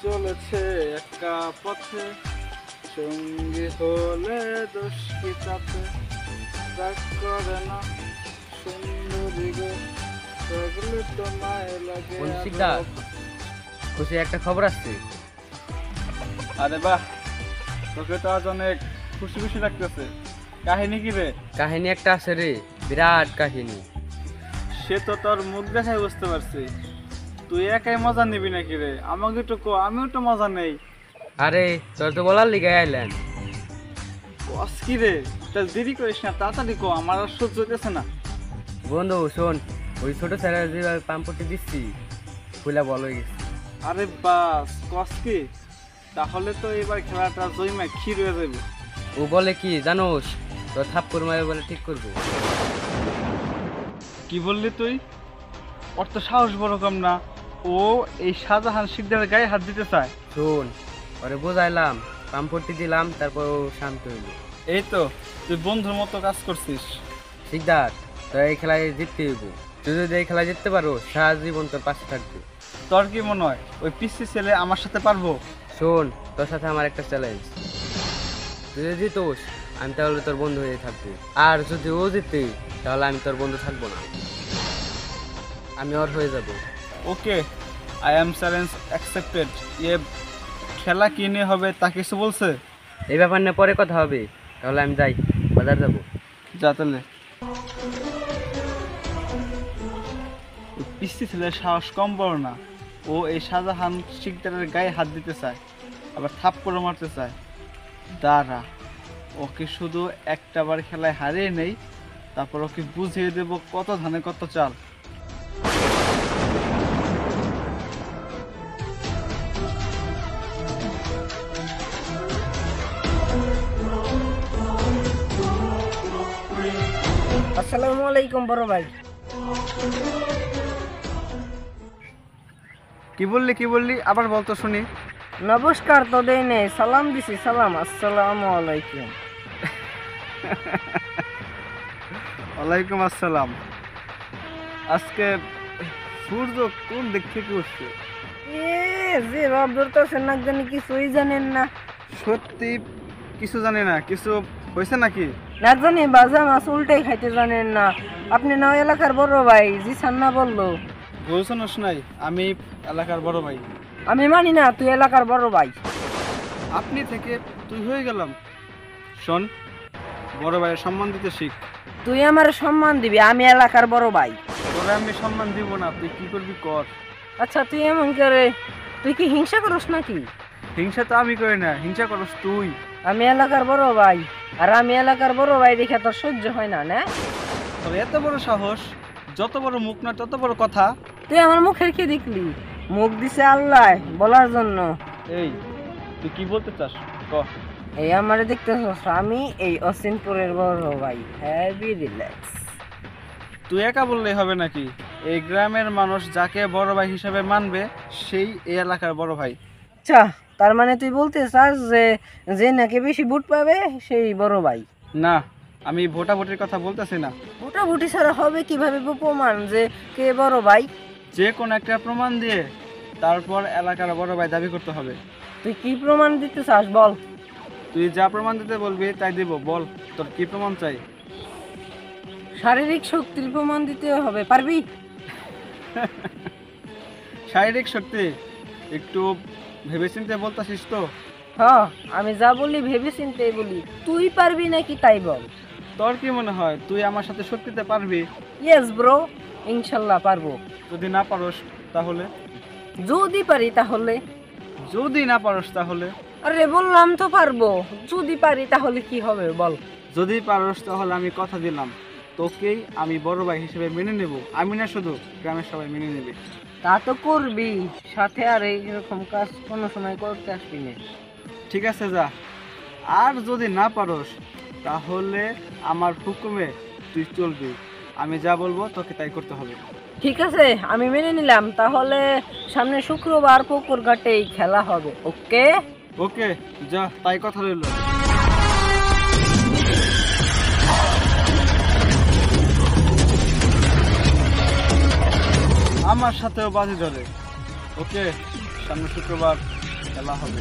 চলেছে একা পথে, সঙ্গী হলে দোষ কি তাতে, রাগ করে না সুন্দরী গো, রাগলে তোমায় লাগে বলছিটা খুশি একটা খবর আসছে। আরে বাহ, তোকে তো আজ অনেক খুশি খুশি লাগতেছে। কাহিনী কি রে? কাহিনী একটা আছে রে, বিরাট কাহিনী। সে তো তোর মুখ দেখাই বুঝতে পারছি। তুই একাই মজা নিবি নাকি রে? আমাকে তো কো, আমিও তো মজা নেই। আরে তোর তো বলার লিগে আইলেন। কস কি রে? তা দেরি করিস না, তাড়াতাড়ি কো, আমার আর সহ্য হইতেছে না। বন্ধু শোন, ওই ছোট ছেলে যে পাম্পটি দিচ্ছি ফুলা বল হয়ে গেছে। আরে বাস, কস কি? তাহলে তো এবার খেলাটা জয়মা ক্ষীর হয়ে যাবে। ও বলে কি জানোস, তোর থাপ্পড় মারে বলে ঠিক করবো। কি বললি তুই? ওর তো সাহস বড় কম না। ও এই শাহজাহান শিকদারের গায়ে হাত দিতে চায়। শোন, ওরে বোঝাইলাম, পাম্পটি দিলাম, তারপর ও শান্ত হইল। এই তো তুই বন্ধুর মতো কাজ করছিস। শিকদার, তোর এই খেলায় জিততে হইব। তুই যদি এই খেলায় জিততে পারো, সারা জীবন তোর পাশে থাকবে। তোর কি মনে হয় ওই পিসি ছেলে আমার সাথে পারবো? শোন, তোর সাথে আমার একটা চ্যালেঞ্জ। তুই যদি জিতোস, আমি তাহলে তোর বন্ধু হয়ে থাকবো। আর যদি ও জিতে, তাহলে আমি তোর বন্ধু থাকবো না, আমি ওর হয়ে যাব। ওকে, আই অ্যাম চ্যালেঞ্জ অ্যাকসেপ্টেড। ইয়ে, খেলা কি নিয়ে হবে তা কিছু বলছে? এই ব্যাপার নিয়ে পরে কথা হবে। তাহলে আমি যাই, বাজার যাবো। যা তাহলে। পিসি ছেলের সাহস কম বড় না। ও এই শাহজাহান শিকদারের গায়ে হাত দিতে চায়, আবার থাপ্পড় মারতে চায়। দাঁড়া, ওকে শুধু একটা বার খেলায় হারিয়ে নেই, তারপর ওকে বুঝিয়ে দেব কত ধানে কত চাল। আসসালামু আলাইকুম বড় ভাই। কি বললি আবার বলতো শুনি। নমস্কার তো দেই নেই, সালাম দিছি, সালাম। আসসালামু আলাইকুম। ওয়ালাইকুম আসসালাম। আজকে সূর্য কোন দিক থেকে উঠছে? এ যে ভাব ধরতেছেন না, জানি কিছুই জানেন না। সত্যি কিছু জানি না। কিছু হয়েছে নাকি? না জানি বাজা মাছ উল্টাই খাইতে জানেন না। আপনি না ওই এলাকার বড় ভাই, জি সান্না বললো। বলছনস নাই, আমি এলাকার বড় ভাই। আমি মানি না তুই এলাকার বড় ভাই। আপনি থেকে তুই হয়ে গেলাম। শোন, বড় ভাইয়ের সম্মান দিতে শিখ। তুই আমার সম্মান দিবি, আমি এলাকার বড় ভাই। তোরে আমি সম্মান দিব না, তুই কি করবি কর। আচ্ছা তুই এমন করে, তুই কি হিংসা করস নাকি? হিংসা তো আমি করি না, হিংসা করস তুই। আমি এলাকার বড় ভাই, আর আমি এলাকার বড় ভাই দেখে তোর সহ্য হয় না না? তোর এত বড় সাহস, যত বড় মুখ না তত বড় কথা। তুই আমার মুখের কি দেখলি? মুখ দিছে আল্লাহ বলার জন্য। এই, তুই কি বলতে চাস ক। এই আমারে দেখতেছস, আমি এই অসিনপুরের বড় ভাই। Heavy relax. তুই একা বললেই হবে নাকি? এই গ্রামের মানুষ যাকে বড় ভাই হিসেবে মানবে, সেই এই এলাকার বড় ভাই। আচ্ছা, তার মানে তুই বলতে চাস যে যে নাকি বেশি ভোট পাবে সেই বড় ভাই? না, আমি ভোটাভুটির কথা বলতেছি না। ভোটাভুটি ছাড়া হবে কিভাবে প্রমাণ যে কে বড় ভাই? যে কোনো একটা প্রমাণ দিয়ে তারপর এলাকার বড় ভাই দাবি করতে হবে। তুই কি প্রমাণ দিতে চাস বল? তুই যা প্রমাণ দিতে বলবি তাই দিব। বল, তোর কি প্রমাণ চাই? শারীরিক শক্তির প্রমাণ দিতে হবে, পারবি? শারীরিক শক্তি একটু ভেবেচিন্তে বলতেছিস তো? হ্যাঁ, আমি যা বলি ভেবে চিন্তেই বলি। তুই পারবি নাকি তাই বল। তোর কি মনে হয় তুই আমার সাথে শক্তিতে পারবি? ইয়েস ব্রো, ইনশাল্লাহ পারবো। যদি না পারস তাহলে? যদি পারি তাহলে। যদি না পারস তাহলে? আরে বললাম তো পারবো। যদি পারি তাহলে কি হবে বল? যদি পারস তাহলে আমি কথা দিলাম, তোকেই আমি বড় ভাই হিসেবে মেনে নেব। আমি না, শুধু গ্রামের সবাই মেনে নেবে। তা তো করবি, সাথে আর এইরকম কাজ কোনো সময় করতে আসবি না। ঠিক আছে, যা। আর যদি না পারস তাহলে আমার হুকুমে তুই চলবি। আমি যা বলবো তোকে তাই করতে হবে। ঠিক আছে, আমি মেনে নিলাম। তাহলে সামনে শুক্রবার পুকুর ঘাটেই খেলা হবে। ওকে ওকে, যা, তাই কথা রইল। আমার সাথেও বাজি ধরে। ওকে, সামনে শুক্রবার খেলা হবে।